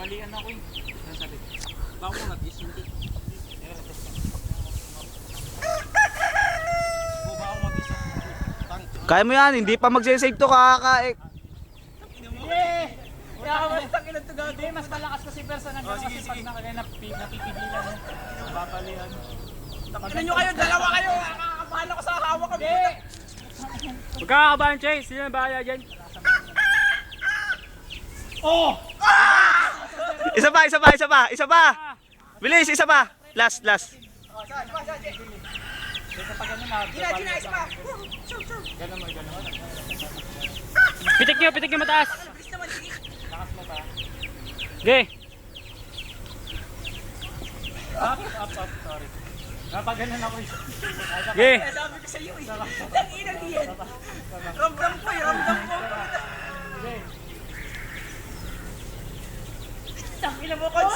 Nabalian ako eh. Ano sabi? Baka mo nag-is hindi. Baka ako mag-is. Kaya mo yan, hindi pa magsisave to kakakaik. Kaya ka mas takilan to gawin. Mas malakas kasi persa na gano'n kasi pag napipigilan mo. Babalian. Takilan nyo kayo, dalawa kayo. Nakakabahan ako sa hawak ko. Huwag ka kakabahan, Chase. Sino ang bahaya dyan? Oh! Isa pa, isa pa, isa pa, isa pa. Bilis, isa pa. Last. Pitik nyo mataas. Okay. Up, sorry. Napaganan ako eh. Okay. Sabi ko sa iyo eh. Tangina diyan. Ramdam ko. Tangina mo, coach.